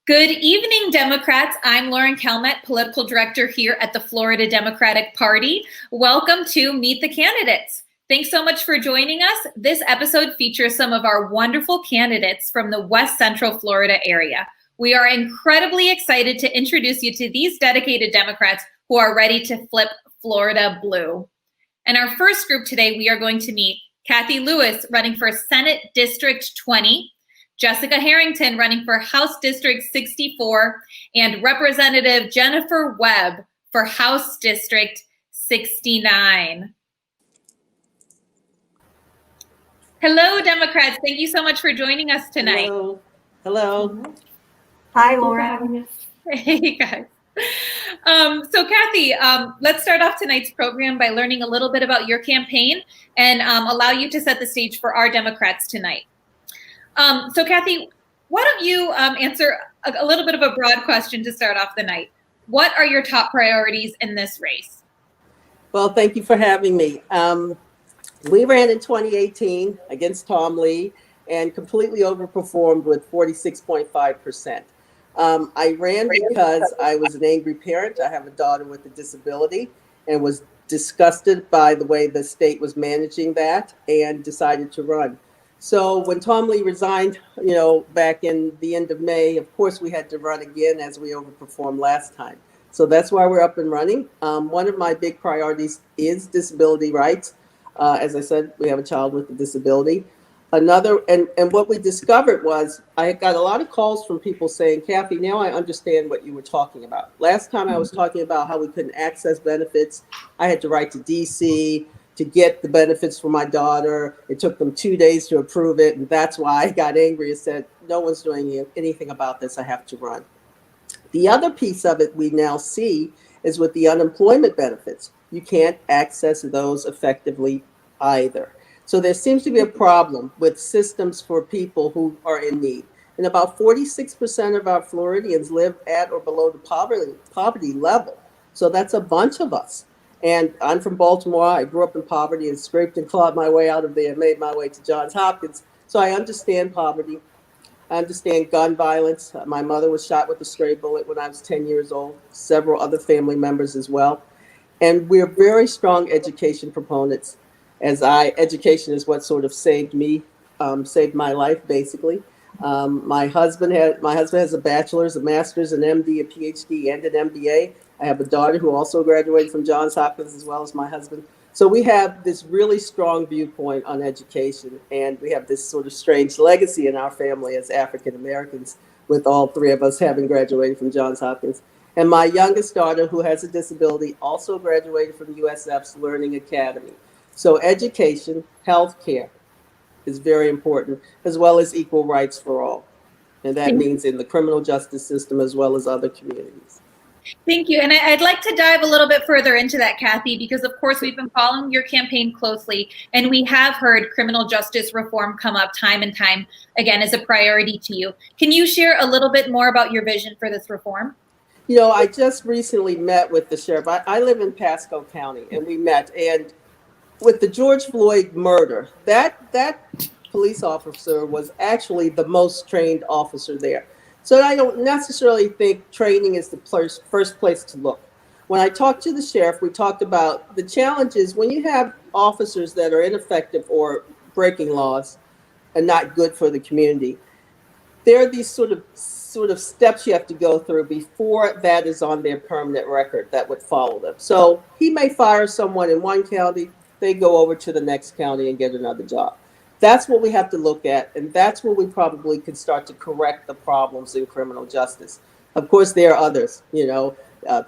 Good evening, Democrats. I'm Lauren Calmet, political director here at the Florida Democratic Party. Welcome to Meet the Candidates. Thanks so much for joining us. This episode features some of our wonderful candidates from the West Central Florida area. We are incredibly excited to introduce you to these dedicated Democrats who are ready to flip Florida blue. In our first group today, we are going to meet Kathy Lewis, running for Senate District 20, Jessica Harrington running for House District 64, and Representative Jennifer Webb for House District 69. Hello, Democrats. Thank you so much for joining us tonight. Hello. Hi, Laura. Hey, guys. So Kathy, let's start off tonight's program by learning a little bit about your campaign and allow you to set the stage for our Democrats tonight. So Kathy, why don't you answer a little bit of a broad question to start off the night? What are your top priorities in this race? Well, thank you for having me. We ran in 2018 against Tom Lee and completely overperformed with 46.5%. I ran because I was an angry parent. I have a daughter with a disability and was disgusted by the way the state was managing that and decided to run. So when Tom Lee resigned, back in the end of May, of course, we had to run again as we overperformed last time. So that's why we're up and running. One of my big priorities is disability rights. As I said, we have a child with a disability. Another, and what we discovered was I got a lot of calls from people saying, Kathy, now I understand what you were talking about. Last time I was talking about how we couldn't access benefits. I had to write to DC to get the benefits for my daughter. It took them 2 days to approve it. And that's why I got angry and said, no one's doing anything about this. I have to run. The other piece of it we now see is with the unemployment benefits. You can't access those effectively either. So there seems to be a problem with systems for people who are in need. And about 46% of our Floridians live at or below the poverty level. So that's a bunch of us. And I'm from Baltimore. I grew up in poverty and scraped and clawed my way out of there and made my way to Johns Hopkins. So I understand poverty. I understand gun violence. My mother was shot with a stray bullet when I was 10 years old, several other family members as well. And we're very strong education proponents. Education is what sort of saved me, saved my life, basically. My husband has a bachelor's, a master's, an MD, a PhD, and an MBA. I have a daughter who also graduated from Johns Hopkins, as well as my husband. So we have this really strong viewpoint on education, and we have this sort of strange legacy in our family as African Americans, with all three of us having graduated from Johns Hopkins. And my youngest daughter, who has a disability, also graduated from USF's Learning Academy. So education, healthcare is very important, as well as equal rights for all. And that means in the criminal justice system as well as other communities. Thank you. And I'd like to dive a little bit further into that, Kathy, because of course we've been following your campaign closely, and we have heard criminal justice reform come up time and time again as a priority to you. Can you share a little bit more about your vision for this reform? I just recently met with the sheriff. I live in Pasco County, and we met. And with the George Floyd murder, that police officer was actually the most trained officer there. So I don't necessarily think training is the first place to look. When I talked to the sheriff, we talked about the challenges when you have officers that are ineffective or breaking laws and not good for the community. There are these sort of steps you have to go through before that is on their permanent record that would follow them. So he may fire someone in one county, they go over to the next county and get another job. That's what we have to look at, and that's where we probably can start to correct the problems in criminal justice. Of course, there are others,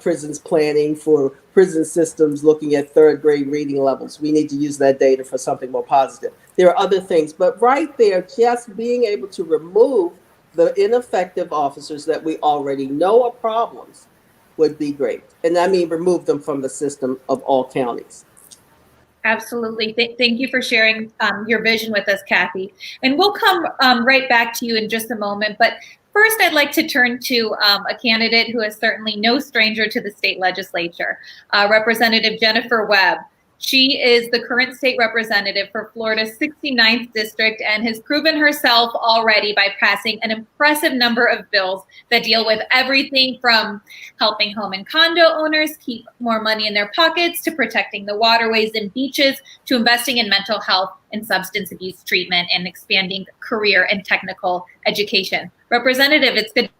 prisons planning for prison systems, looking at third grade reading levels. We need to use that data for something more positive. There are other things, but right there, just being able to remove the ineffective officers that we already know are problems would be great. And I mean, remove them from the system of all counties. Absolutely. Thank you for sharing your vision with us, Kathy. And we'll come right back to you in just a moment. But first, I'd like to turn to a candidate who is certainly no stranger to the state legislature, Representative Jennifer Webb. She is the current state representative for Florida's 69th district and has proven herself already by passing an impressive number of bills that deal with everything from helping home and condo owners keep more money in their pockets, to protecting the waterways and beaches, to investing in mental health and substance abuse treatment, and expanding career and technical education. Representative, it's good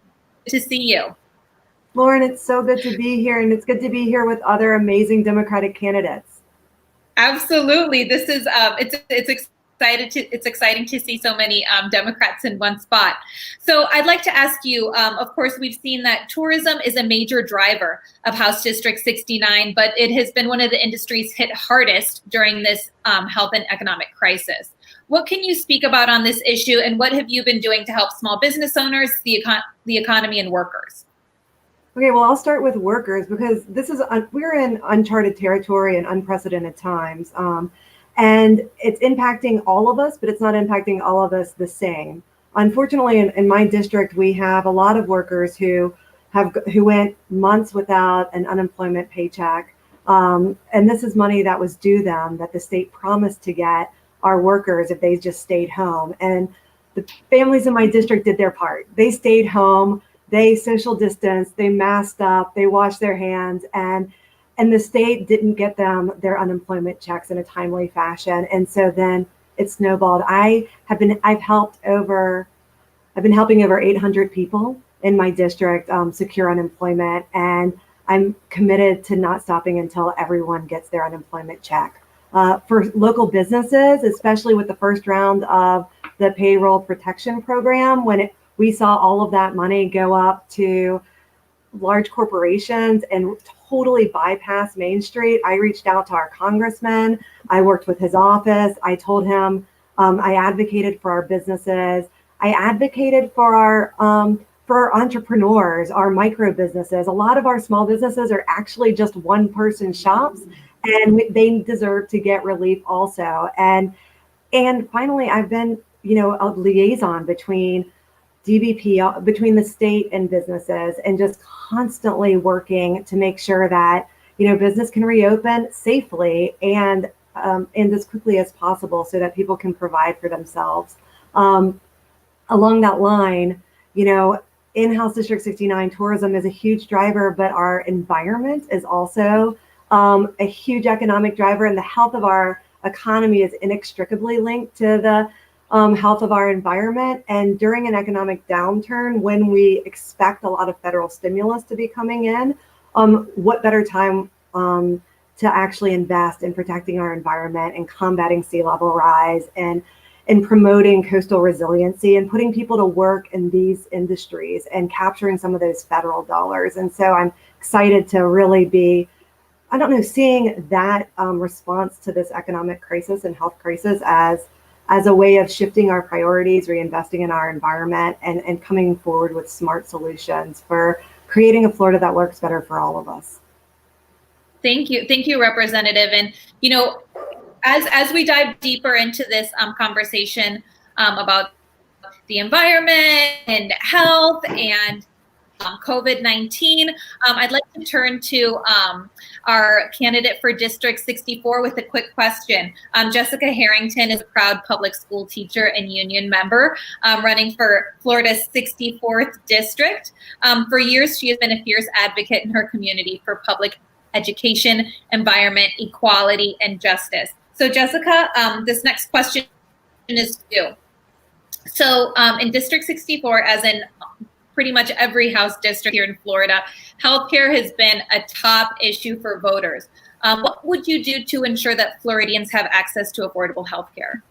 to see you. Lauren, it's so good to be here, and it's good to be here with other amazing Democratic candidates. Absolutely. This is it's exciting to see so many Democrats in one spot. So I'd like to ask you, of course, we've seen that tourism is a major driver of House District 69, but it has been one of the industries hit hardest during this health and economic crisis. What can you speak about on this issue, and what have you been doing to help small business owners, the economy, and workers? Okay, well, I'll start with workers, because we're in uncharted territory and unprecedented times. And it's impacting all of us, but it's not impacting all of us the same. Unfortunately, in my district, we have a lot of workers who went months without an unemployment paycheck. And this is money that was due them, that the state promised to get our workers if they just stayed home. And the families in my district did their part. They stayed home. They social distanced, they masked up, they washed their hands, and the state didn't get them their unemployment checks in a timely fashion. And so then it snowballed. I've been helping over 800 people in my district secure unemployment, and I'm committed to not stopping until everyone gets their unemployment check. For local businesses, especially with the first round of the payroll protection program, we saw all of that money go up to large corporations and totally bypass Main Street. I reached out to our congressman. I worked with his office. I told him I advocated for our businesses. I advocated for our entrepreneurs, our micro businesses. A lot of our small businesses are actually just one-person shops, and they deserve to get relief also. And finally, I've been, a liaison between DBP, between the state and businesses, and just constantly working to make sure that business can reopen safely and as quickly as possible, so that people can provide for themselves. Along that line, in House District 69, tourism is a huge driver, but our environment is also a huge economic driver, and the health of our economy is inextricably linked to the health of our environment. And during an economic downturn, when we expect a lot of federal stimulus to be coming in, what better time to actually invest in protecting our environment and combating sea level rise and in promoting coastal resiliency and putting people to work in these industries and capturing some of those federal dollars. And so I'm excited to really be, seeing that response to this economic crisis and health crisis as a way of shifting our priorities, reinvesting in our environment, and coming forward with smart solutions for creating a Florida that works better for all of us. Thank you, Representative. And as we dive deeper into this conversation about the environment and health and COVID-19, I'd like to turn to our candidate for District 64 with a quick question. Jessica Harrington is a proud public school teacher and union member running for Florida's 64th district. For years, she has been a fierce advocate in her community for public education, environment, equality, and justice. So Jessica, this next question is to you. So in District 64, as in pretty much every House district here in Florida, healthcare has been a top issue for voters. What would you do to ensure that Floridians have access to affordable healthcare?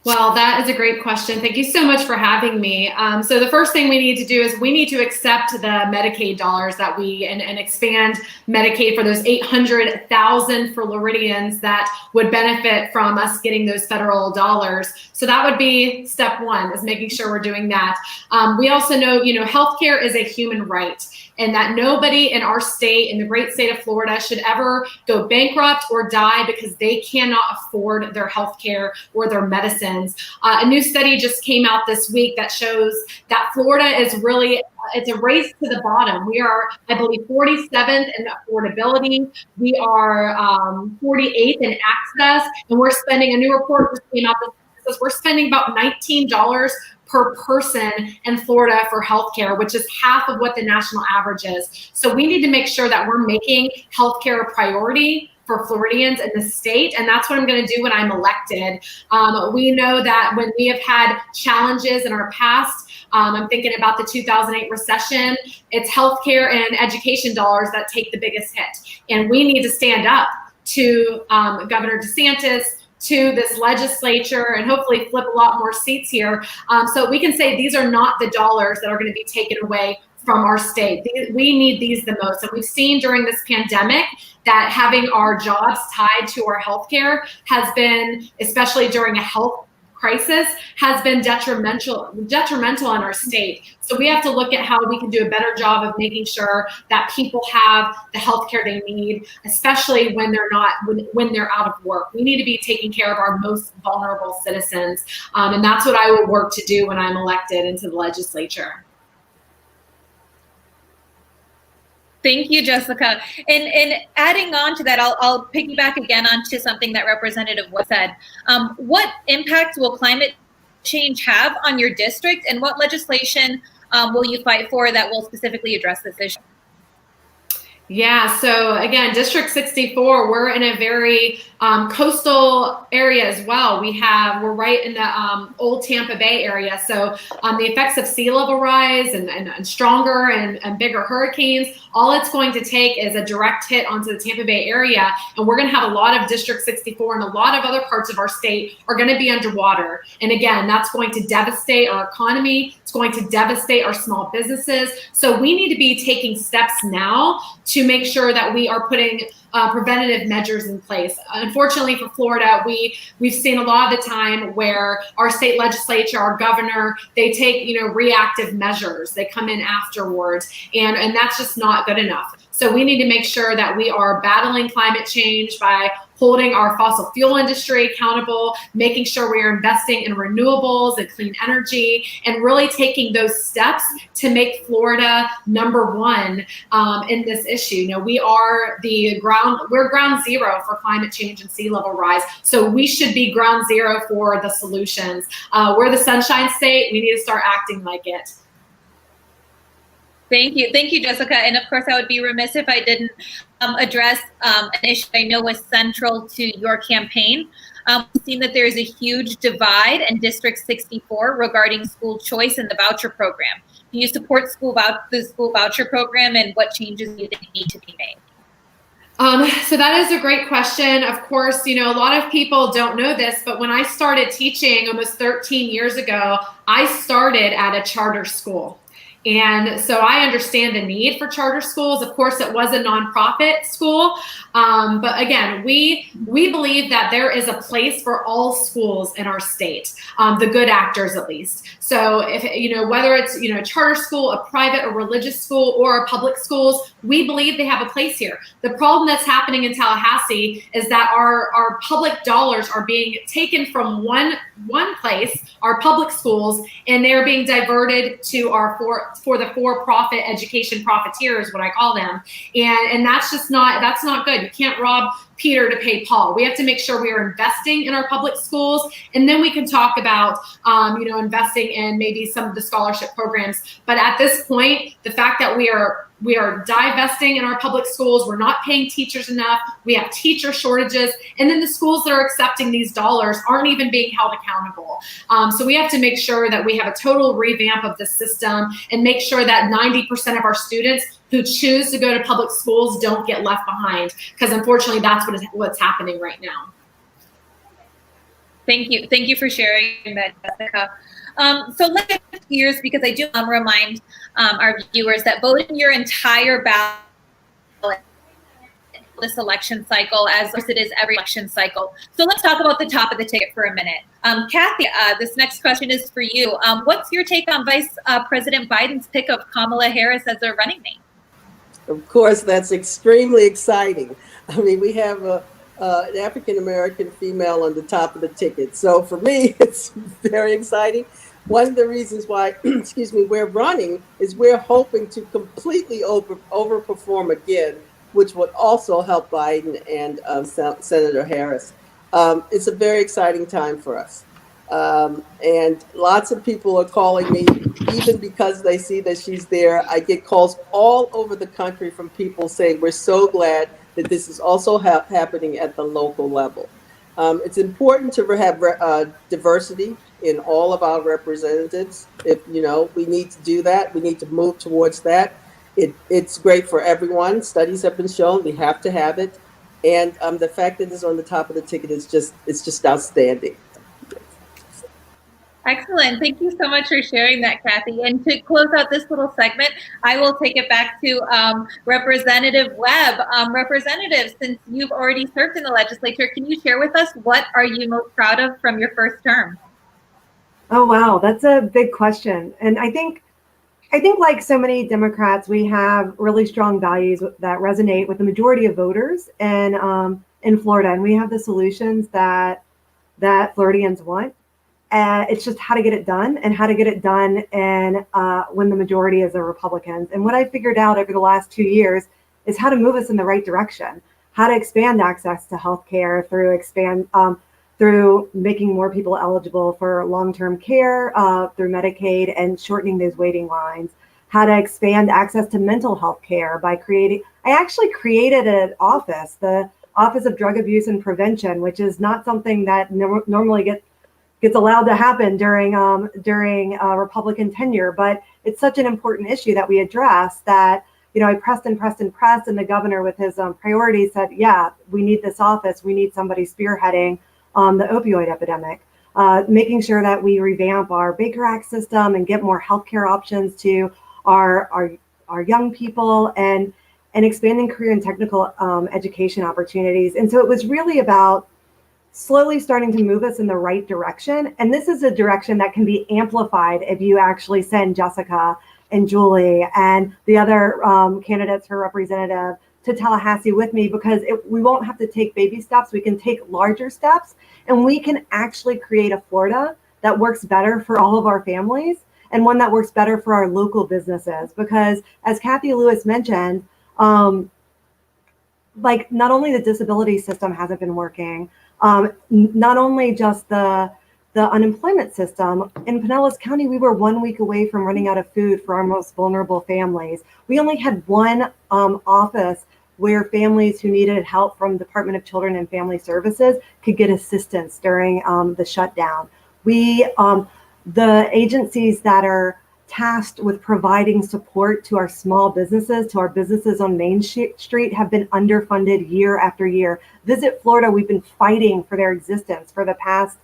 Well, that is a great question. Thank you so much for having me. So the first thing we need to do is we need to accept the Medicaid dollars that and expand Medicaid for those 800,000 Floridians that would benefit from us getting those federal dollars. So that would be step one, is making sure we're doing that. We also know, healthcare is a human right, and that nobody in our state, in the great state of Florida, should ever go bankrupt or die because they cannot afford their healthcare or their medicines. A new study just came out this week that shows that Florida is really it's a race to the bottom. We are, I believe, 47th in affordability. We are 48th in access, and we're spending, a new report just came out that says we're spending about $19 per person in Florida for healthcare, which is half of what the national average is. So we need to make sure that we're making healthcare a priority for Floridians in the state, and that's what I'm going to do when I'm elected. We know that when we have had challenges in our past, I'm thinking about the 2008 recession, it's healthcare and education dollars that take the biggest hit. And we need to stand up to Governor DeSantis, to this legislature, and hopefully flip a lot more seats here, so we can say these are not the dollars that are going to be taken away from our state. We need these the most. And we've seen during this pandemic that having our jobs tied to our healthcare has been, especially during a health crisis, has been detrimental in our state. So we have to look at how we can do a better job of making sure that people have the healthcare they need, especially when they're not, when they're out of work. We need to be taking care of our most vulnerable citizens. And that's what I will work to do when I'm elected into the legislature. Thank you, Jessica. And adding on to that, I'll piggyback again onto something that Representative Wood said. What impact will climate change have on your district, and what legislation will you fight for that will specifically address this issue? Yeah, so again, District 64, we're in a very coastal area as well. We're right in the old Tampa Bay area. So the effects of sea level rise and stronger and bigger hurricanes, all it's going to take is a direct hit onto the Tampa Bay area. And we're going to have a lot of District 64 and a lot of other parts of our state are going to be underwater. And again, that's going to devastate our economy. It's going to devastate our small businesses. So we need to be taking steps now to make sure that we are putting preventative measures in place. Unfortunately for Florida, we've seen a lot of the time where our state legislature, our governor, they take reactive measures. They come in afterwards, and that's just not good enough. So we need to make sure that we are battling climate change by holding our fossil fuel industry accountable, making sure we are investing in renewables and clean energy, and really taking those steps to make Florida #1 in this issue. We're ground zero for climate change and sea level rise. So we should be ground zero for the solutions. We're the Sunshine State. We need to start acting like it. Thank you, Jessica. And of course, I would be remiss if I didn't address an issue I know was central to your campaign. We've seen that there is a huge divide in District 64 regarding school choice and the voucher program. Do you support the school voucher program, and what changes do you think need to be made? So that is a great question. Of course, a lot of people don't know this, but when I started teaching almost 13 years ago, I started at a charter school. And so I understand the need for charter schools. Of course, it was a nonprofit school. But again, we believe that there is a place for all schools in our state, the good actors at least. So if whether it's a charter school, a private or religious school, or public schools, we believe they have a place here. The problem that's happening in Tallahassee is that our public dollars are being taken from one place, our public schools, and they're being diverted to our for the for-profit education profiteers, what I call them, and that's not good. You can't rob Peter to pay Paul. We have to make sure we are investing in our public schools, and then we can talk about investing in maybe some of the scholarship programs. But at this point, the fact that we are divesting in our public schools, we're not paying teachers enough, we have teacher shortages, and then the schools that are accepting these dollars aren't even being held accountable. So we have to make sure that we have a total revamp of the system and make sure that 90% of our students who choose to go to public schools don't get left behind, because unfortunately that's what's happening right now. Thank you for sharing that, Jessica. So let's shift gears, because I do remind our viewers that voting your entire ballot this election cycle, as it is every election cycle. So let's talk about the top of the ticket for a minute. Kathy, this next question is for you. What's your take on Vice President Biden's pick of Kamala Harris as a running mate? Of course, that's extremely exciting. I mean, we have an African-American female on the top of the ticket. So for me, it's very exciting. one of the reasons why, excuse me, we're running is we're hoping to completely overperform again, which would also help Biden and Senator Harris. It's a very exciting time for us. And lots of people are calling me, even because they see that she's there. I get calls all over the country from people saying, we're so glad that this is also happening at the local level. It's important to have diversity in all of our representatives. If we need to do that, we need to move towards that. It's great for everyone. Studies have been shown we have to have it, and the fact that it's on the top of the ticket is just outstanding. Excellent. Thank you so much for sharing that, Kathy. And to close out this little segment, I will take it back to Representative Webb. Representative, since you've already served in the legislature, can you share with us what are you most proud of from your first term? Oh, wow. That's a big question. And I think like so many Democrats, we have really strong values that resonate with the majority of voters and in Florida. And we have the solutions that Floridians want. It's just how to get it done and how to get it done and when the majority is the Republicans. And what I figured out over the last 2 years is how to move us in the right direction, how to expand access to healthcare through making more people eligible for long-term care, through Medicaid and shortening those waiting lines, how to expand access to mental health care by I actually created an office, the Office of Drug Abuse and Prevention, which is not something that normally gets allowed to happen during Republican tenure, but it's such an important issue that we address that, I pressed, and the governor with his priorities said, yeah, we need this office. We need somebody spearheading the opioid epidemic, making sure that we revamp our Baker Act system and get more healthcare options to our young people and expanding career and technical education opportunities. And so it was really about slowly starting to move us in the right direction. And this is a direction that can be amplified if you actually send Jessica and Julie and the other candidates for representative to Tallahassee with me, because we won't have to take baby steps. We can take larger steps, and we can actually create a Florida that works better for all of our families and one that works better for our local businesses. Because as Kathy Lewis mentioned, not only the disability system hasn't been working, not only just the unemployment system. In Pinellas County, we were 1 week away from running out of food for our most vulnerable families. We only had one office where families who needed help from Department of Children and Family Services could get assistance during the shutdown. The agencies that are tasked with providing support to our small businesses, to our businesses on Main Street, have been underfunded year after year. Visit Florida, we've been fighting for their existence for the past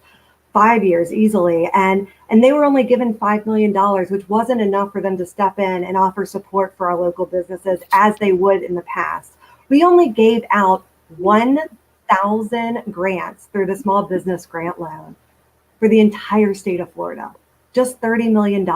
5 years easily. And they were only given $5 million, which wasn't enough for them to step in and offer support for our local businesses as they would in the past. We only gave out 1,000 grants through the small business grant loan for the entire state of Florida, just $30 million.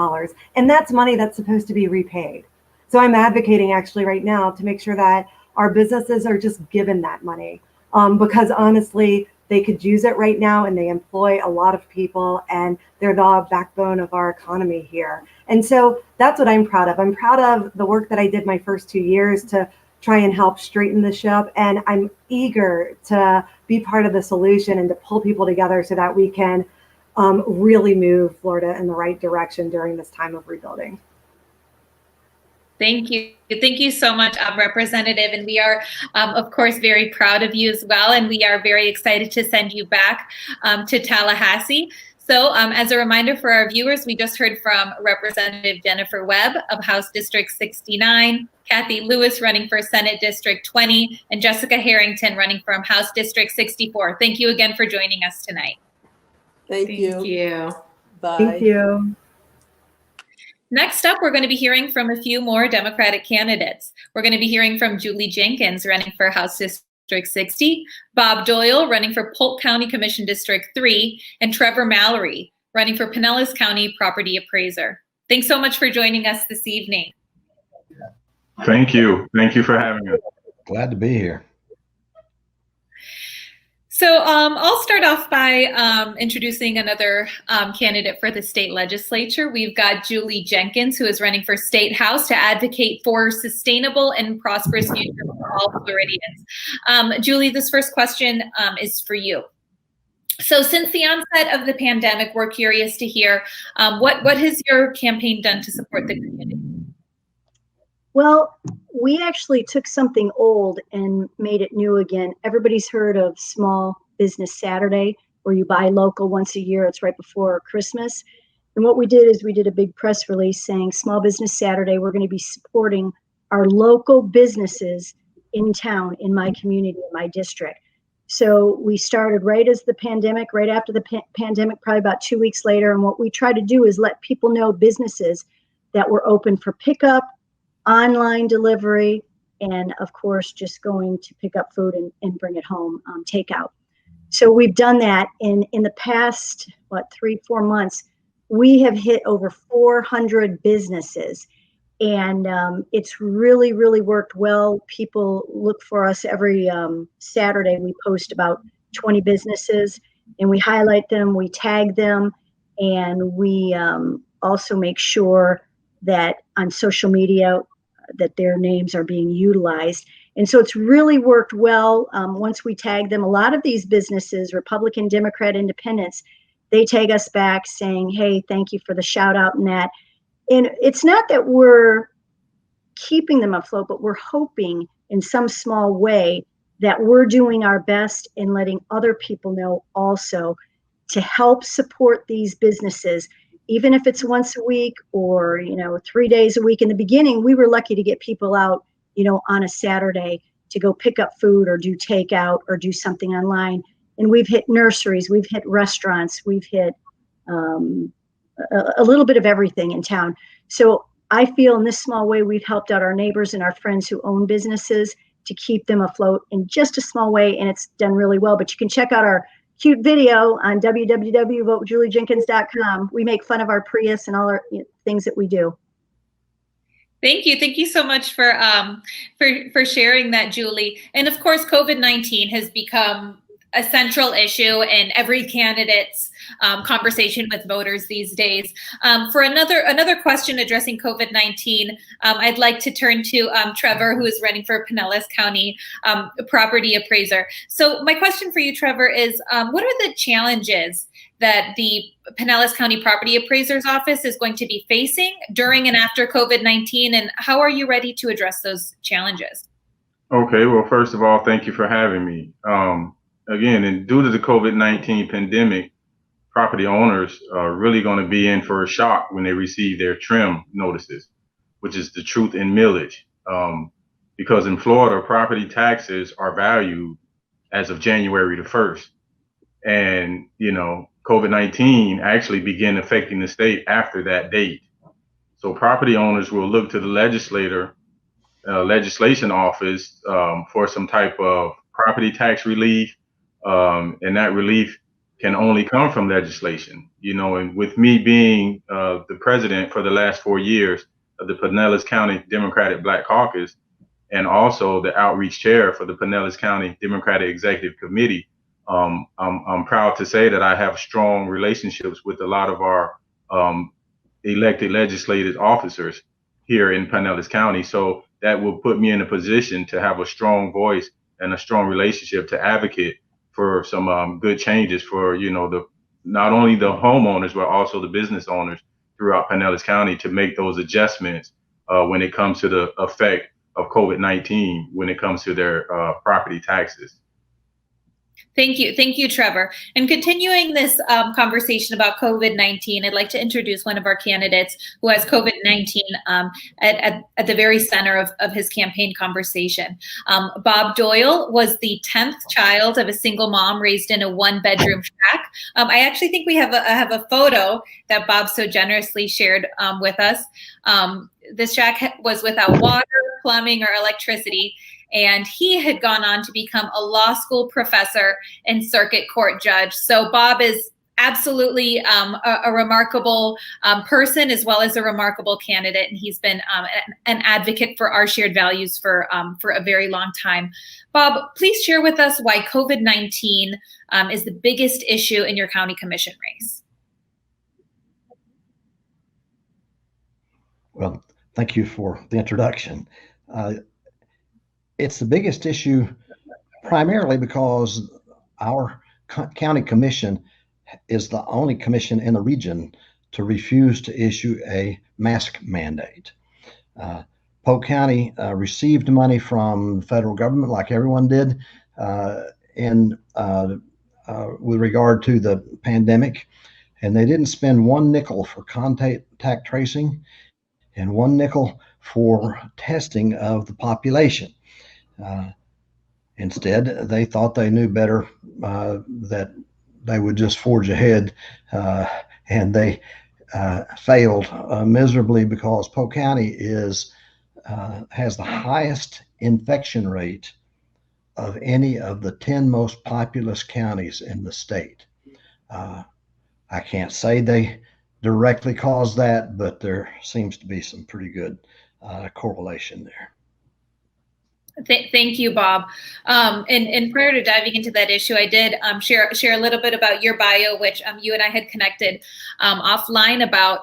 And that's money that's supposed to be repaid. So I'm advocating actually right now to make sure that our businesses are just given that money because honestly, they could use it right now and they employ a lot of people and they're the backbone of our economy here. And so that's what I'm proud of. I'm proud of the work that I did my first 2 years to try and help straighten the ship. And I'm eager to be part of the solution and to pull people together so that we can really move Florida in the right direction during this time of rebuilding. Thank you. Thank you so much, Representative. And we are, of course, very proud of you as well. And we are very excited to send you back to Tallahassee. So as a reminder for our viewers, we just heard from Representative Jennifer Webb of House District 69, Kathy Lewis running for Senate District 20, and Jessica Harrington running from House District 64. Thank you again for joining us tonight. Thank you. Bye. Thank you. Next up, we're going to be hearing from a few more Democratic candidates. We're going to be hearing from Julie Jenkins running for House District 60, Bob Doyle running for Polk County Commission District 3, and Trevor Mallory running for Pinellas County Property Appraiser. Thanks so much for joining us this evening. Thank you. Thank you for having us. Glad to be here. So So I'll start off by introducing another candidate for the state legislature. We've got Julie Jenkins, who is running for State House to advocate for sustainable and prosperous future for all Floridians. Julie, this first question is for you. So since the onset of the pandemic, we're curious to hear what has your campaign done to support the community? Well, we actually took something old and made it new again. Everybody's heard of Small Business Saturday, where you buy local once a year. It's right before Christmas. And what we did is we did a big press release saying Small Business Saturday, we're going to be supporting our local businesses in town, in my community, in my district. So we started right as the pandemic, right after the pandemic, probably about 2 weeks later. And what we try to do is let people know businesses that were open for pickup, online delivery, and of course, just going to pick up food and bring it home, takeout. So we've done that in the past, 3-4 months, we have hit over 400 businesses, and it's really, really worked well. People look for us every Saturday. We post about 20 businesses, and we highlight them, we tag them, and we also make sure that on social media that their names are being utilized. And so it's really worked well. Once we tag them, a lot of these businesses, Republican, Democrat, Independents, they tag us back saying, hey, thank you for the shout out and that. And it's not that we're keeping them afloat, but we're hoping in some small way that we're doing our best and letting other people know also to help support these businesses. Even if it's once a week or, 3 days a week. In the beginning, we were lucky to get people out, on a Saturday to go pick up food or do takeout or do something online. And we've hit nurseries, we've hit restaurants, we've hit a little bit of everything in town. So I feel in this small way, we've helped out our neighbors and our friends who own businesses to keep them afloat in just a small way. And it's done really well. But you can check out our cute video on www.votejuliejenkins.com. We make fun of our Prius and all our things that we do. Thank you. Thank you so much for sharing that, Julie. And of course, COVID-19 has become a central issue in every candidate's conversation with voters these days. For another question addressing COVID-19, I'd like to turn to Trevor, who is running for Pinellas County property appraiser. So my question for you, Trevor, is what are the challenges that the Pinellas County Property Appraiser's Office is going to be facing during and after COVID-19, and how are you ready to address those challenges? Okay, well, first of all, thank you for having me. Again, and due to the COVID-19 pandemic, property owners are really going to be in for a shock when they receive their trim notices, which is the truth in millage. Because in Florida, property taxes are valued as of January the 1st. And, COVID-19 actually began affecting the state after that date. So property owners will look to the legislation office for some type of property tax relief. And that relief can only come from legislation, and with me being the president for the last 4 years of the Pinellas County Democratic Black Caucus, and also the outreach chair for the Pinellas County Democratic Executive Committee, I'm proud to say that I have strong relationships with a lot of our elected legislative officers here in Pinellas County. So that will put me in a position to have a strong voice and a strong relationship to advocate for some good changes for, not only the homeowners, but also the business owners throughout Pinellas County to make those adjustments when it comes to the effect of COVID-19, when it comes to their property taxes. Thank you, Trevor. And continuing this conversation about COVID-19, I'd like to introduce one of our candidates who has COVID-19 at the very center of his campaign conversation. Bob Doyle was the 10th child of a single mom raised in a one-bedroom shack. I actually think we have a photo that Bob so generously shared with us. This shack was without water, plumbing, or electricity. And he had gone on to become a law school professor and circuit court judge. So Bob is absolutely a remarkable person, as well as a remarkable candidate. And he's been an advocate for our shared values for a very long time. Bob, please share with us why COVID-19 is the biggest issue in your county commission race. Well, thank you for the introduction. It's the biggest issue primarily because our county commission is the only commission in the region to refuse to issue a mask mandate. Polk County received money from the federal government like everyone did with regard to the pandemic, and they didn't spend one nickel for contact tracing and one nickel for testing of the population. Instead, they thought they knew better, that they would just forge ahead, and they failed miserably because Polk County has the highest infection rate of any of the 10 most populous counties in the state. I can't say they directly caused that, but there seems to be some pretty good correlation there. Thank you, Bob. And prior to diving into that issue, I did share a little bit about your bio, which you and I had connected offline about.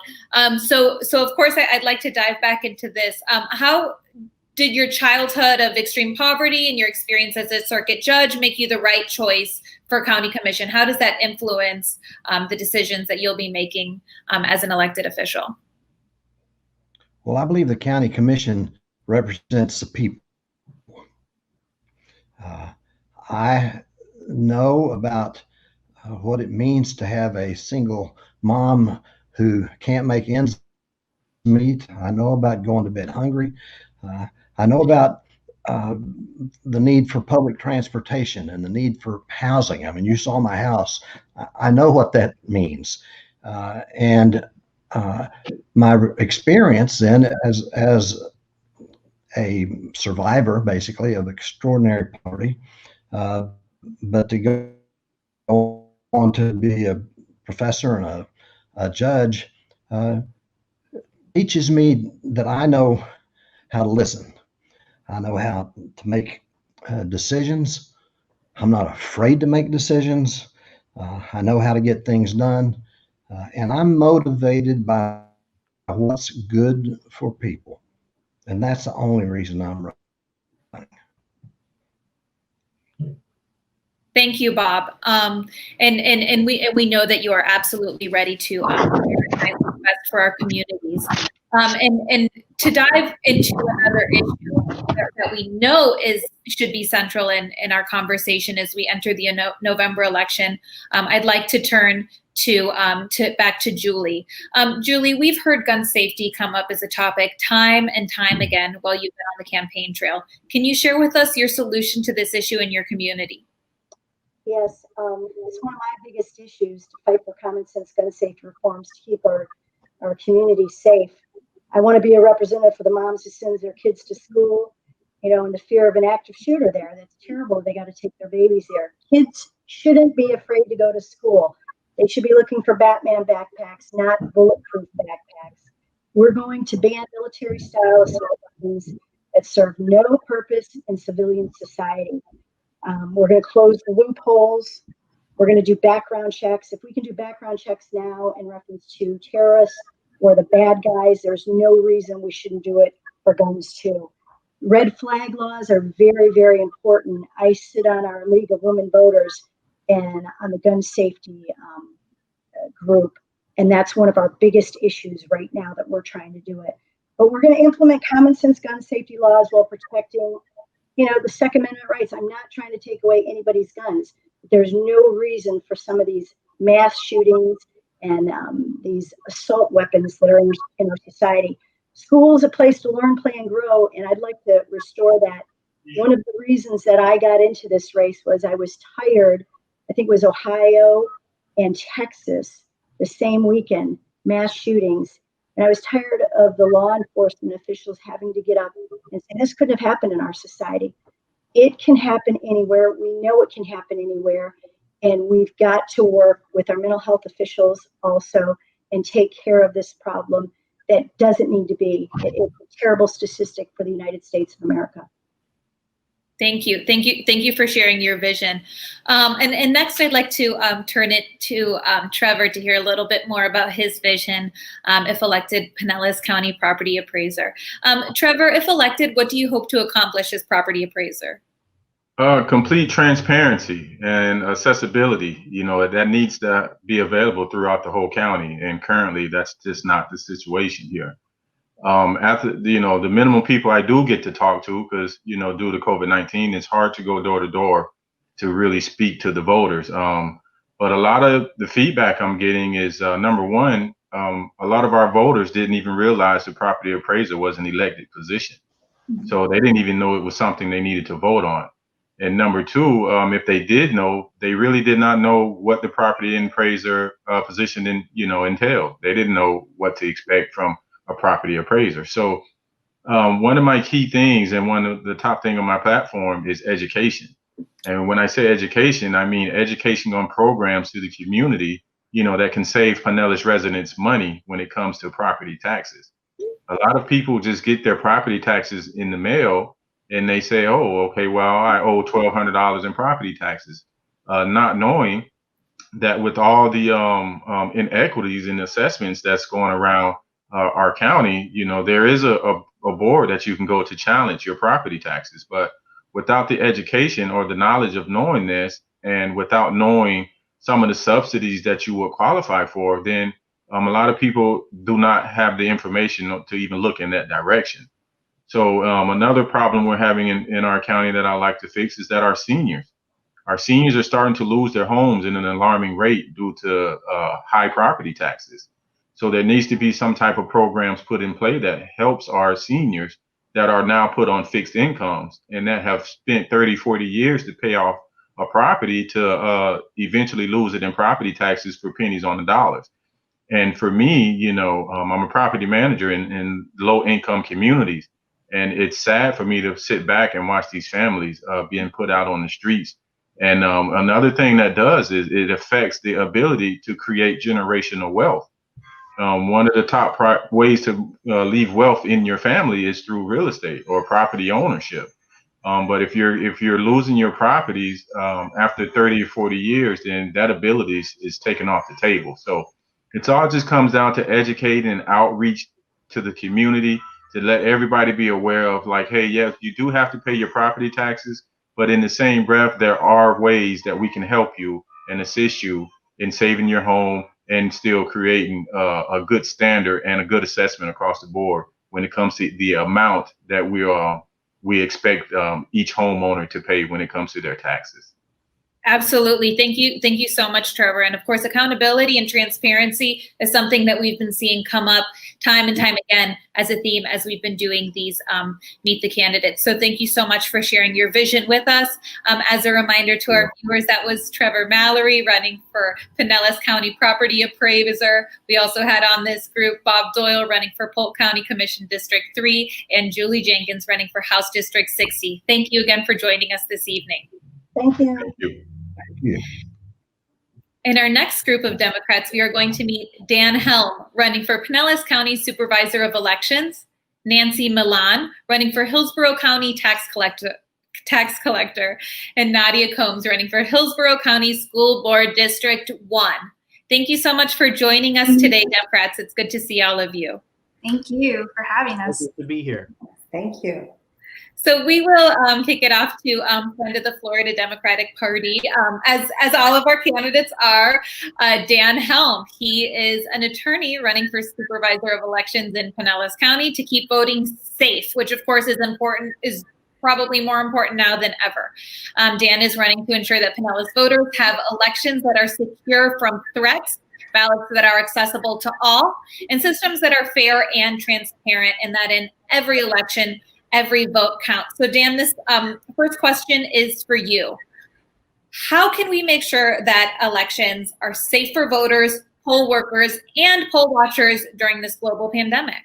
So of course, I'd like to dive back into this. How did your childhood of extreme poverty and your experience as a circuit judge make you the right choice for county commission? How does that influence the decisions that you'll be making as an elected official? Well, I believe the county commission represents the people. I know about what it means to have a single mom who can't make ends meet. I know about going to bed hungry. I know about the need for public transportation and the need for housing. I mean, you saw my house. I know what that means. And my experience then as a survivor, basically, of extraordinary poverty, but to go on to be a professor and a judge teaches me that I know how to listen. I know how to make decisions. I'm not afraid to make decisions. I know how to get things done. And I'm motivated by what's good for people. And that's the only reason I'm running. Thank you, Bob. And we know that you are absolutely ready to prioritize what's best for our communities. And to dive into another issue that we know should be central in our conversation as we enter the November election, I'd like to turn back to Julie. Julie, we've heard gun safety come up as a topic time and time again while you've been on the campaign trail. Can you share with us your solution to this issue in your community? Yes, it's one of my biggest issues to fight for common sense gun safety reforms to keep our community safe. I want to be a representative for the moms who send their kids to school, in the fear of an active shooter there. That's terrible. They got to take their babies there. Kids shouldn't be afraid to go to school. They should be looking for Batman backpacks, not bulletproof backpacks. We're going to ban military-style assault weapons that serve no purpose in civilian society. We're going to close the loopholes. We're going to do background checks. If we can do background checks now in reference to terrorists or the bad guys, there's no reason we shouldn't do it for guns too. Red flag laws are very, very important. I sit on our League of Women Voters and on the gun safety group, and that's one of our biggest issues right now that we're trying to do it. But we're going to implement common sense gun safety laws while protecting the Second Amendment rights. I'm not trying to take away anybody's guns. There's no reason for some of these mass shootings and these assault weapons that are in our society. School is a place to learn, play, and grow, and I'd like to restore that. One of the reasons that I got into this race was I was tired. I think it was Ohio and Texas, the same weekend, mass shootings. And I was tired of the law enforcement officials having to get up and say, this couldn't have happened in our society. It can happen anywhere. We know it can happen anywhere. And we've got to work with our mental health officials also and take care of this problem that doesn't need to be. It's a terrible statistic for the United States of America. Thank you. Thank you for sharing your vision. And next, I'd like to turn it to Trevor to hear a little bit more about his vision, if elected Pinellas County property appraiser. Trevor, if elected, what do you hope to accomplish as property appraiser? Complete transparency and accessibility. That needs to be available throughout the whole county. And currently, that's just not the situation here. After the minimum people I do get to talk to, because due to COVID-19, it's hard to go door to door to really speak to the voters. But a lot of the feedback I'm getting is number one, a lot of our voters didn't even realize the property appraiser was an elected position, so they didn't even know it was something they needed to vote on. And number two, if they did know, they really did not know what the property appraiser position entailed. They didn't know what to expect from a property appraiser. So one of my key things and one of the top thing on my platform is education. And when I say education, I mean education on programs to the community, that can save Pinellas residents money when it comes to property taxes. A lot of people just get their property taxes in the mail and they say, oh, okay, well, I owe $1,200 in property taxes, not knowing that with all the inequities and assessments that's going around our county, there is a board that you can go to challenge your property taxes. But without the education or the knowledge of knowing this, and without knowing some of the subsidies that you will qualify for, then a lot of people do not have the information to even look in that direction. So another problem we're having in our county that I like to fix is that our seniors are starting to lose their homes in an alarming rate due to high property taxes. So there needs to be some type of programs put in play that helps our seniors that are now put on fixed incomes and that have spent 30, 40 years to pay off a property to eventually lose it in property taxes for pennies on the dollars. And for me, I'm a property manager in low income communities. And it's sad for me to sit back and watch these families being put out on the streets. And another thing that does is it affects the ability to create generational wealth. One of the top ways to leave wealth in your family is through real estate or property ownership. But if you're losing your properties after 30 or 40 years, then that ability is taken off the table. So it's all just comes down to educating and outreach to the community to let everybody be aware of like, hey, yes, you do have to pay your property taxes, but in the same breath, there are ways that we can help you and assist you in saving your home and still creating a good standard and a good assessment across the board when it comes to the amount that we expect each homeowner to pay when it comes to their taxes. Absolutely. Thank you so much, Trevor. And of course, accountability and transparency is something that we've been seeing come up time and time again as a theme as we've been doing these Meet the Candidates. So thank you so much for sharing your vision with us. As a reminder to our viewers, that was Trevor Mallory running for Pinellas County Property Appraiser. We also had on this group Bob Doyle running for Polk County Commission District 3 and Julie Jenkins running for House District 60. Thank you again for joining us this evening. Thank you. Thank you. Yeah. In our next group of Democrats, we are going to meet Dan Helm, running for Pinellas County Supervisor of Elections, Nancy Milan, running for Hillsborough County Tax Collector, and Nadia Combs, running for Hillsborough County School Board District 1. Thank you so much for joining us today, Democrats. It's good to see all of you. Thank you for having us. Good to be here. Thank you. So we will kick it off to friend of the Florida Democratic Party, as all of our candidates are, Dan Helm. He is an attorney running for Supervisor of Elections in Pinellas County to keep voting safe, which of course is probably more important now than ever. Dan is running to ensure that Pinellas voters have elections that are secure from threats, ballots that are accessible to all, and systems that are fair and transparent, and that in every election, every vote counts. So Dan, this first question is for you. How can we make sure that elections are safe for voters, poll workers, and poll watchers during this global pandemic?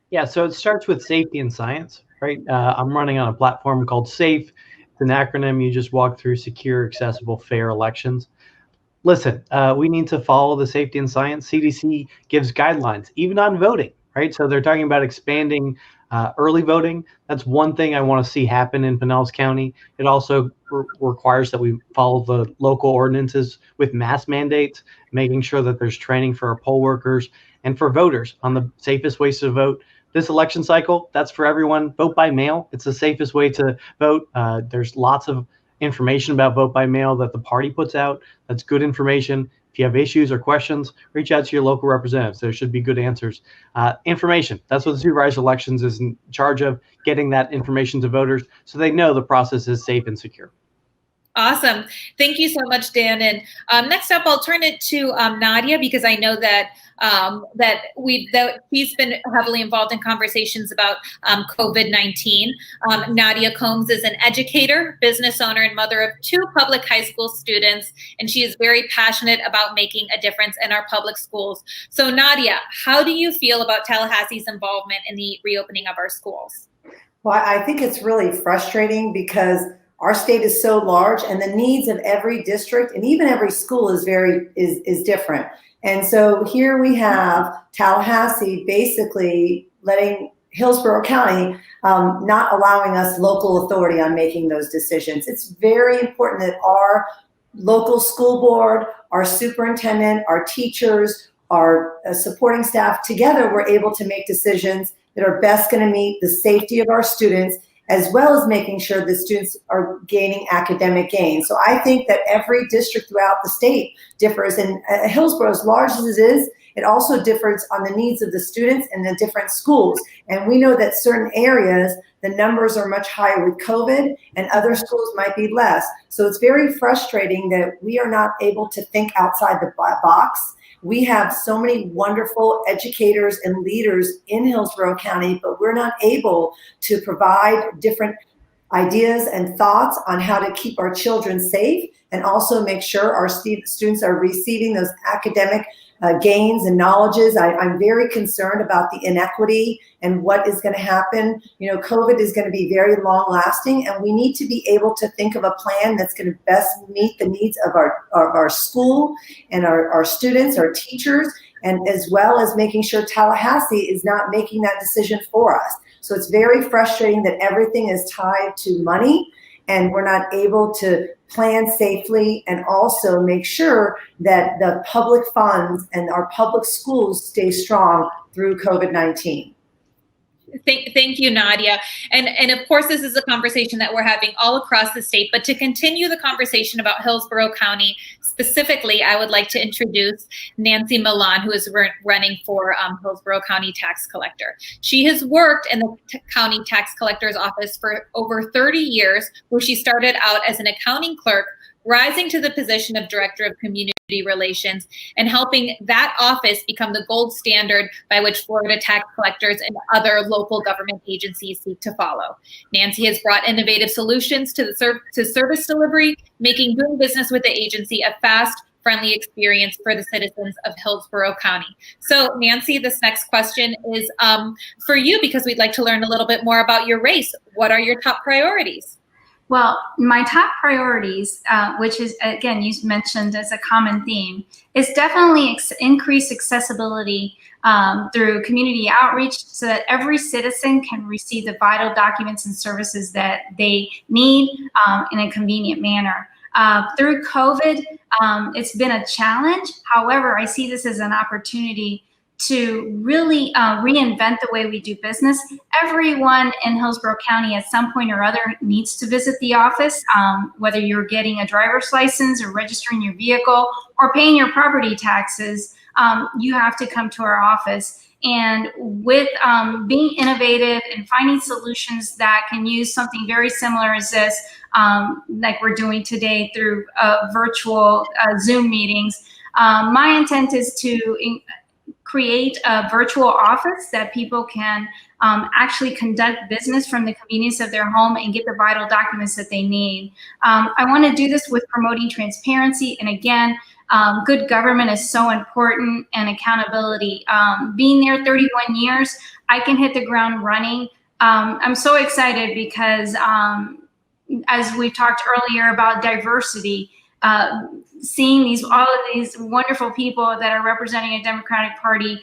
Yeah, so it starts with safety and science, right? I'm running on a platform called SAFE. It's an acronym you just walk through: secure, accessible, fair elections. Listen, we need to follow the safety and science. CDC gives guidelines, even on voting, right? So they're talking about expanding Early voting, that's one thing I want to see happen in Pinellas County. It also requires that we follow the local ordinances with mask mandates, making sure that there's training for our poll workers and for voters on the safest ways to vote. This election cycle, that's for everyone. Vote by mail. It's the safest way to vote. There's lots of information about vote by mail that the party puts out. That's good information. If you have issues or questions, reach out to your local representatives. There should be good answers. Information, that's what the supervisor elections is in charge of, getting that information to voters so they know the process is safe and secure. Awesome. Thank you so much, Dan. And next up, I'll turn it to Nadia, because I know that he's been heavily involved in conversations about COVID-19. Nadia Combs is an educator, business owner, and mother of 2 public high school students, and she is very passionate about making a difference in our public schools. So Nadia, how do you feel about Tallahassee's involvement in the reopening of our schools? Well, I think it's really frustrating because our state is so large and the needs of every district and even every school is different. And so here we have Tallahassee basically letting Hillsborough County not allowing us local authority on making those decisions. It's very important that our local school board, our superintendent, our teachers, our supporting staff together, we're able to make decisions that are best going to meet the safety of our students, as well as making sure the students are gaining academic gains. So I think that every district throughout the state differs, and Hillsborough, as large as it is, it also differs on the needs of the students and the different schools. And we know that certain areas, the numbers are much higher with COVID and other schools might be less. So it's very frustrating that we are not able to think outside the box. We have so many wonderful educators and leaders in Hillsborough County, but we're not able to provide different ideas and thoughts on how to keep our children safe and also make sure our students are receiving those academic gains and knowledges. I'm very concerned about the inequity and what is going to happen. You know, COVID is going to be very long lasting, and we need to be able to think of a plan that's going to best meet the needs of our school and our students, our teachers, and as well as making sure Tallahassee is not making that decision for us. So it's very frustrating that everything is tied to money and we're not able to plan safely and also make sure that the public funds and our public schools stay strong through COVID-19. Thank you, Nadia. And of course, this is a conversation that we're having all across the state. But to continue the conversation about Hillsborough County specifically, I would like to introduce Nancy Milan, who is running for Hillsborough County Tax Collector. She has worked in the county tax collector's office for over 30 years, where she started out as an accounting clerk, rising to the position of Director of Community Relations and helping that office become the gold standard by which Florida tax collectors and other local government agencies seek to follow. Nancy has brought innovative solutions to service delivery, making doing business with the agency a fast, friendly experience for the citizens of Hillsborough County. So Nancy, this next question is for you, because we'd like to learn a little bit more about your race. What are your top priorities? Well, my top priorities, which is, again, you mentioned as a common theme, is definitely increase accessibility through community outreach so that every citizen can receive the vital documents and services that they need in a convenient manner. Through COVID, it's been a challenge. However, I see this as an opportunity to really reinvent the way we do business. Everyone in Hillsborough County at some point or other needs to visit the office, whether you're getting a driver's license or registering your vehicle or paying your property taxes, you have to come to our office. And with being innovative and finding solutions that can use something very similar as this, like we're doing today through virtual Zoom meetings, my intent is to create a virtual office that people can actually conduct business from the convenience of their home and get the vital documents that they need. I want to do this with promoting transparency. And again, good government is so important, and accountability. Being there 31 years, I can hit the ground running. I'm so excited because as we talked earlier about diversity, seeing all of these wonderful people that are representing a Democratic Party,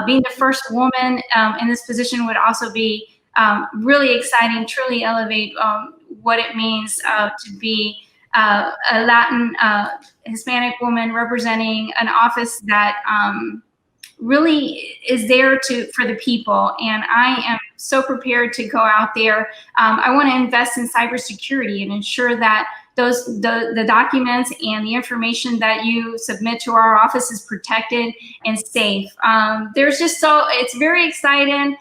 being the first woman in this position would also be really exciting, truly elevate what it means to be a Latin Hispanic woman representing an office that really is there for the people. And I am so prepared to go out there. I want to invest in cybersecurity and ensure that the documents and the information that you submit to our office is protected and safe. It's very exciting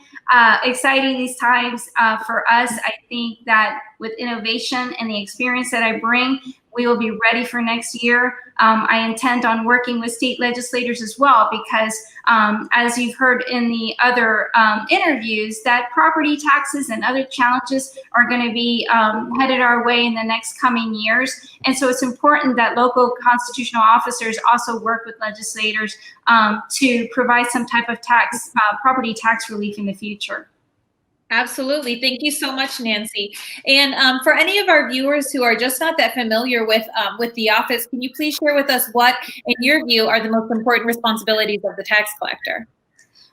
these times for us. I think that with innovation and the experience that I bring, we will be ready for next year. I intend on working with state legislators as well, because as you've heard in the other interviews, that property taxes and other challenges are going to be headed our way in the next coming years. And so it's important that local constitutional officers also work with legislators to provide some type of property tax relief in the future. Absolutely. Thank you so much, Nancy. And for any of our viewers who are just not that familiar with the office, can you please share with us what, in your view, are the most important responsibilities of the tax collector?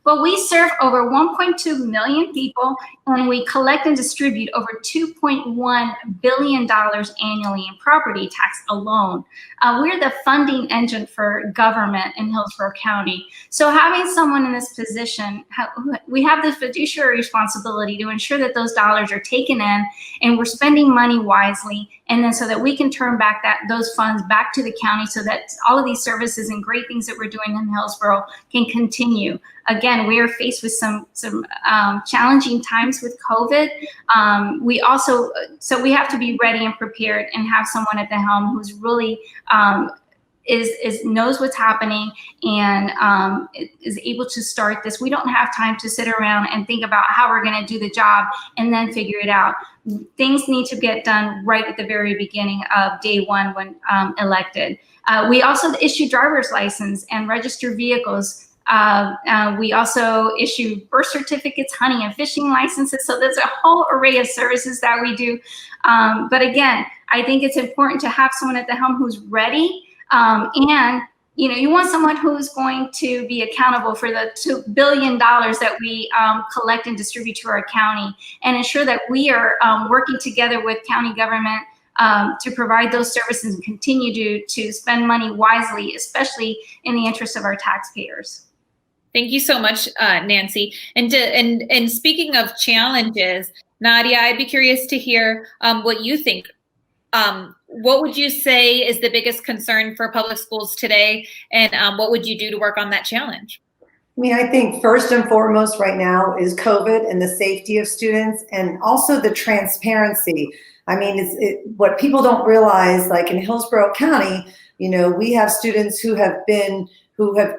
Well, we serve over 1.2 million people, and we collect and distribute over $2.1 billion annually in property tax alone. We're the funding engine for government in Hillsborough County. So having someone in this position, we have the fiduciary responsibility to ensure that those dollars are taken in and we're spending money wisely, and then so that we can turn back those funds back to the county so that all of these services and great things that we're doing in Hillsborough can continue. Again, we are faced with some challenging times with COVID. We have to be ready and prepared and have someone at the helm who's really knows what's happening and is able to start this. We don't have time to sit around and think about how we're going to do the job and then figure it out. Things need to get done right at the very beginning of day one when elected. We also issue driver's license and register vehicles. We also issue birth certificates, hunting and fishing licenses. So there's a whole array of services that we do. But again, I think it's important to have someone at the helm who's ready. And you want someone who's going to be accountable for the $2 billion that we collect and distribute to our county, and ensure that we are working together with county government to provide those services and continue to spend money wisely, especially in the interest of our taxpayers. Thank you so much, Nancy. And speaking of challenges, Nadia, I'd be curious to hear what you think. What would you say is the biggest concern for public schools today, and what would you do to work on that challenge? I think first and foremost right now is COVID and the safety of students, and also the transparency. What people don't realize, like in Hillsborough County, we have students who have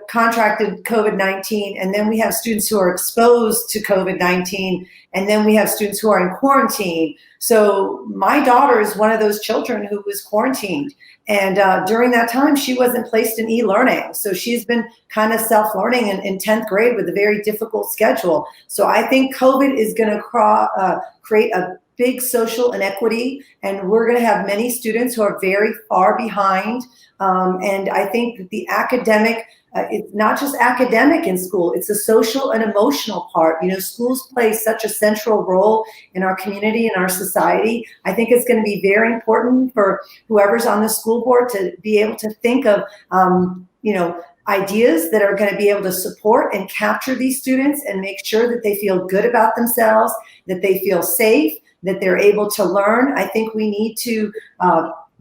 contracted COVID-19, and then we have students who are exposed to COVID-19, and then we have students who are in quarantine. So my daughter is one of those children who was quarantined, and during that time she wasn't placed in e-learning. So she's been kind of self-learning in 10th grade with a very difficult schedule. So I think COVID is going to create a big social inequity, and we're going to have many students who are very far behind. And I think that the academic, it's not just academic in school, it's a social and emotional part. Schools play such a central role in our community and our society. I think it's going to be very important for whoever's on the school board to be able to think of, ideas that are going to be able to support and capture these students and make sure that they feel good about themselves, that they feel safe, that they're able to learn. I think we need to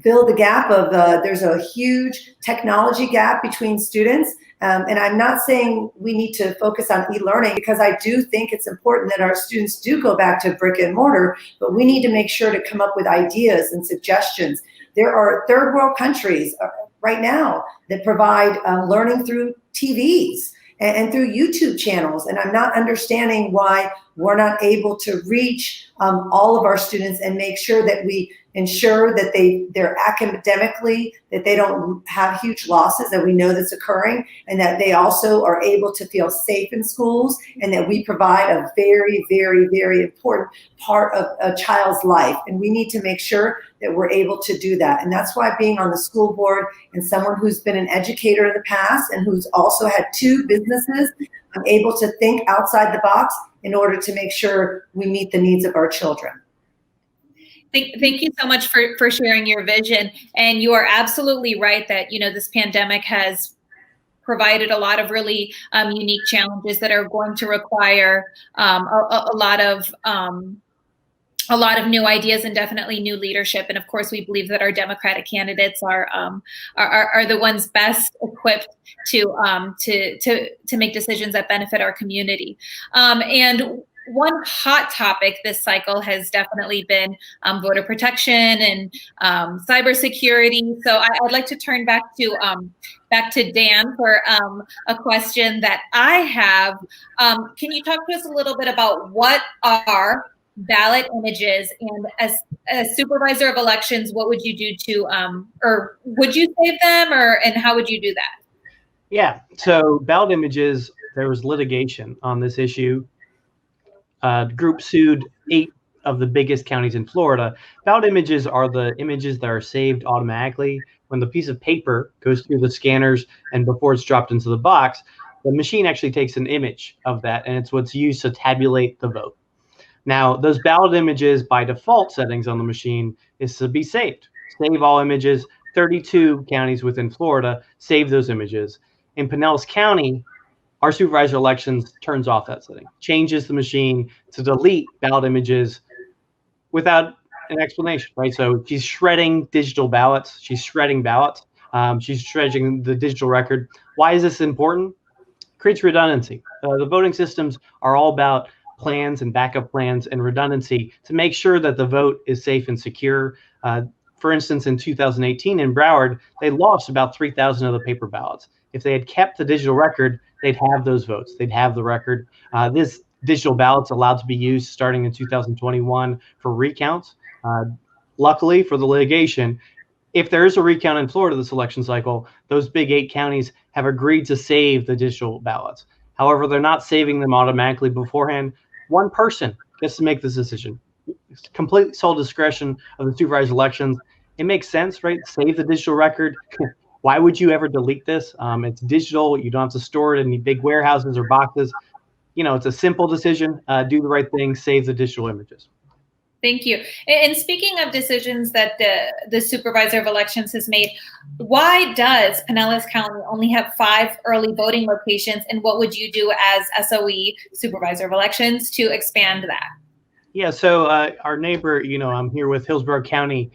fill the gap of there's a huge technology gap between students. And I'm not saying we need to focus on e-learning, because I do think it's important that our students do go back to brick and mortar, but we need to make sure to come up with ideas and suggestions. There are third world countries right now that provide learning through TVs and through YouTube channels. And I'm not understanding why we're not able to reach all of our students and make sure that we ensure that they're academically, that they don't have huge losses, that we know that's occurring, and that they also are able to feel safe in schools, and that we provide a very, very, very important part of a child's life. And we need to make sure that we're able to do that. And that's why being on the school board and someone who's been an educator in the past and who's also had 2 businesses, I'm able to think outside the box in order to make sure we meet the needs of our children. Thank you so much for sharing your vision. And you are absolutely right that, this pandemic has provided a lot of really unique challenges that are going to require a lot of new ideas and definitely new leadership. And of course, we believe that our Democratic candidates are the ones best equipped to make decisions that benefit our community. And one hot topic this cycle has definitely been voter protection and cybersecurity. So I'd like to turn back to Dan for a question that I have. Can you talk to us a little bit about what are ballot images, and as a supervisor of elections, what would you do to, or would you save them, and how would you do that? Yeah, so ballot images, there was litigation on this issue. The group sued 8 of the biggest counties in Florida. Ballot images are the images that are saved automatically when the piece of paper goes through the scanners, and before it's dropped into the box, the machine actually takes an image of that, and it's what's used to tabulate the vote. Now, those ballot images by default settings on the machine is to be saved. Save all images. 32 counties within Florida save those images. In Pinellas County, our supervisor elections turns off that setting, changes the machine to delete ballot images without an explanation, right? So she's shredding digital ballots. She's shredding ballots. She's shredding the digital record. Why is this important? Creates redundancy. The voting systems are all about plans and backup plans and redundancy to make sure that the vote is safe and secure. For instance, in 2018 in Broward, they lost about 3,000 of the paper ballots. If they had kept the digital record, they'd have those votes. They'd have the record. This digital ballot's allowed to be used starting in 2021 for recounts. Luckily for the litigation, if there is a recount in Florida this election cycle, those big 8 counties have agreed to save the digital ballots. However, they're not saving them automatically beforehand. One person gets to make this decision. It's complete sole discretion of the supervisor elections. It makes sense, right? Save the digital record. Why would you ever delete this? It's digital. You don't have to store it in any big warehouses or boxes. It's a simple decision. Do the right thing. Save the digital images. Thank you. And speaking of decisions that the supervisor of elections has made, why does Pinellas County only have 5 early voting locations? And what would you do as SOE, supervisor of elections, to expand that? Yeah, so our neighbor, I'm here with Hillsborough County,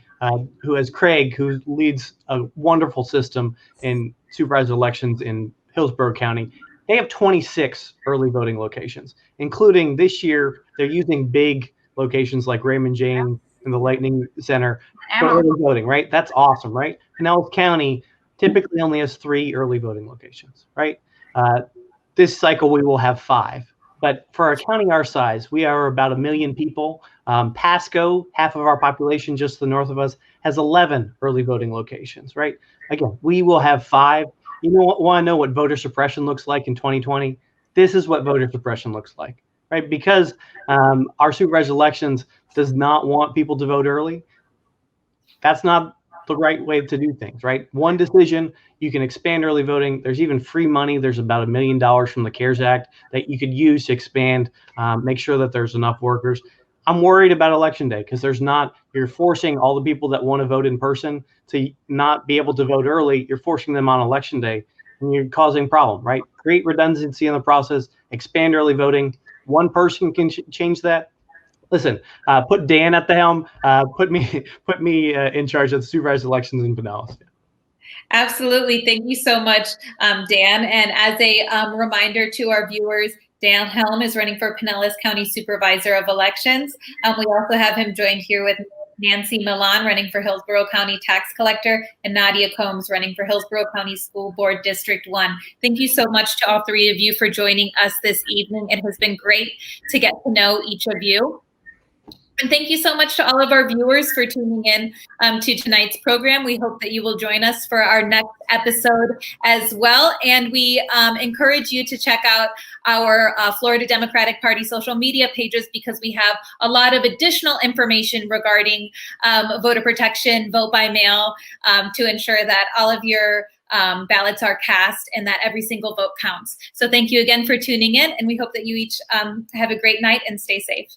who has Craig, who leads a wonderful system in supervisor elections in Hillsborough County. They have 26 early voting locations, including this year, they're using big locations like Raymond James and the Lightning Center for early voting, right? That's awesome, right? Pinellas County typically only has 3 early voting locations, right? This cycle, we will have 5. But for a county our size, we are about 1 million people. Pasco, half of our population just to the north of us, has 11 early voting locations, right? Again, we will have 5. You want to know what voter suppression looks like in 2020? This is what voter suppression looks like, right? Because our supervisor elections does not want people to vote early. That's not the right way to do things, right? One decision, you can expand early voting. There's even free money. There's about $1 million from the CARES Act that you could use to expand, make sure that there's enough workers. I'm worried about election day because you're forcing all the people that want to vote in person to not be able to vote early. You're forcing them on election day and you're causing a problem, right? Create redundancy in the process, expand early voting. One person can change that. Listen, put Dan at the helm. Put me in charge of the supervisor elections in Pinellas. Absolutely. Thank you so much, Dan. And as a reminder to our viewers, Dan Helm is running for Pinellas County Supervisor of Elections. We also have him joined here with Nancy Milan running for Hillsborough County Tax Collector and Nadia Combs running for Hillsborough County School Board District 1. Thank you so much to all 3 of you for joining us this evening. It has been great to get to know each of you. And thank you so much to all of our viewers for tuning in to tonight's program. We hope that you will join us for our next episode as well. And we encourage you to check out our Florida Democratic Party social media pages because we have a lot of additional information regarding voter protection, vote by mail, to ensure that all of your ballots are cast and that every single vote counts. So thank you again for tuning in, and we hope that you each have a great night and stay safe.